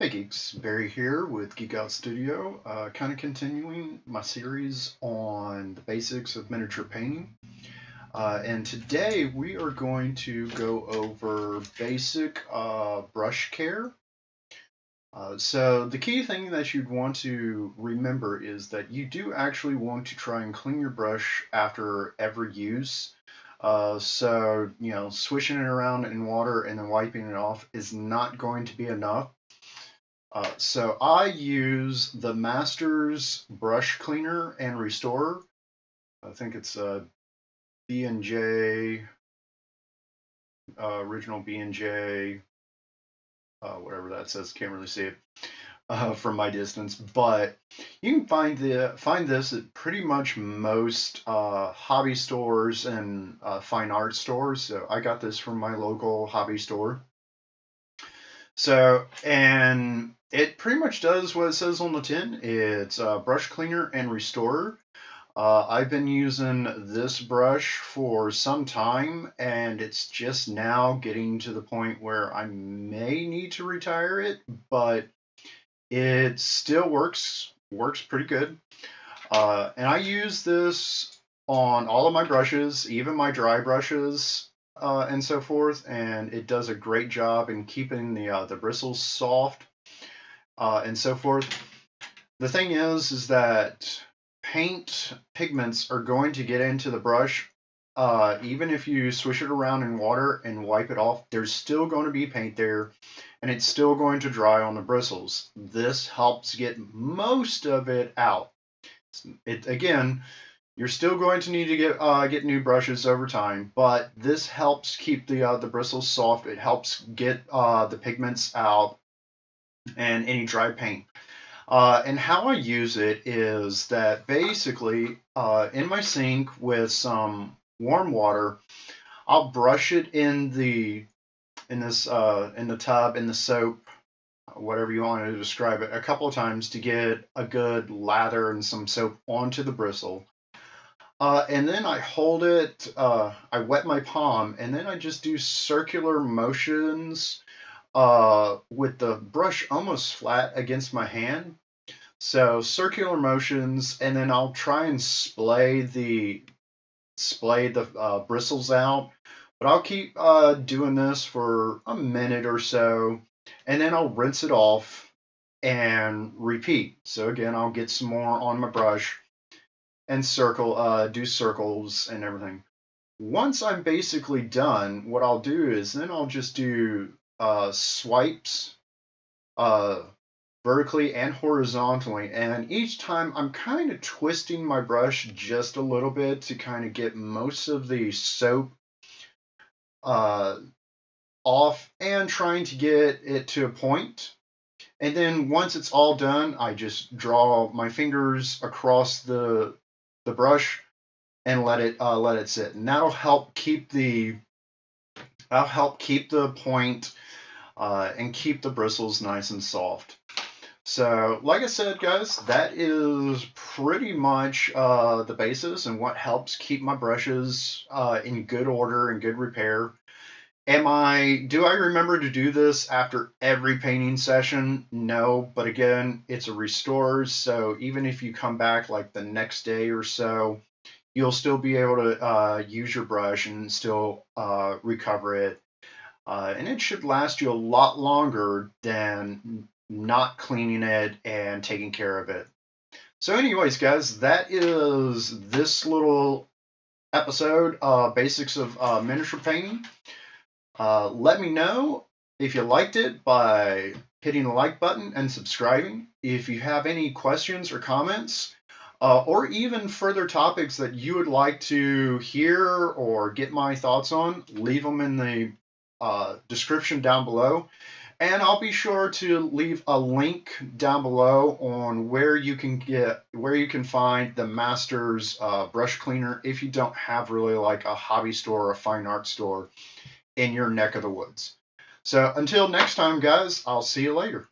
Hey geeks, Barry here with Geek Out Studio, kind of continuing my series on the basics of miniature painting. And today we are going to go over basic brush care. So the key thing that you'd want to remember is that you do actually want to try and clean your brush after every use. Swishing it around in water and then wiping it off is not going to be enough. So I use the Masters Brush Cleaner and Restorer. I think it's a B&J, original B&J, whatever that says. Can't really see it from my distance, but you can find this at pretty much most hobby stores and fine art stores. So I got this from my local hobby store. So, and it pretty much does what it says on the tin. It's a brush cleaner and restorer. I've been using this brush for some time, and it's just now getting to the point where I may need to retire it, but it still works pretty good. And I use this on all of my brushes, even my dry brushes and so forth, and it does a great job in keeping the bristles soft and so forth. The thing is that paint pigments are going to get into the brush. Even if you swish it around in water and wipe it off, there's still going to be paint there, and it's still going to dry on the bristles. This helps get most of it out. Again, you're still going to need to get new brushes over time, but this helps keep the bristles soft. It helps get the pigments out and any dry paint. And how I use it is that basically in my sink with some warm water, I'll brush it in the tub, in the soap, whatever you want to describe it, a couple of times to get a good lather and some soap onto the bristle. And then I hold it, I wet my palm, and then I just do circular motions with the brush almost flat against my hand. So circular motions, and then I'll try and splay the bristles out. But I'll keep doing this for a minute or so, and then I'll rinse it off and repeat. So again, I'll get some more on my brush and do circles and everything. Once I'm basically done, what I'll do is then I'll just do swipes vertically and horizontally, and each time I'm kind of twisting my brush just a little bit to kind of get most of the soap off and trying to get it to a point. And then once it's all done, I just draw my fingers across the brush and let it sit, and that'll help keep the point and keep the bristles nice and soft. So, like I said, guys, that is pretty much the basis and what helps keep my brushes in good order and good repair. Do I remember to do this after every painting session? No, but again, it's a restore, so even if you come back like the next day or so, you'll still be able to use your brush and still recover it. And it should last you a lot longer than not cleaning it and taking care of it. So anyways, guys, that is this little episode, basics of miniature painting. Let me know if you liked it by hitting the like button and subscribing. If you have any questions or comments, or even further topics that you would like to hear or get my thoughts on, leave them in the description down below. And I'll be sure to leave a link down below on where you can find the Masters brush cleaner if you don't have really like a hobby store or a fine art store in your neck of the woods. So until next time, guys, I'll see you later.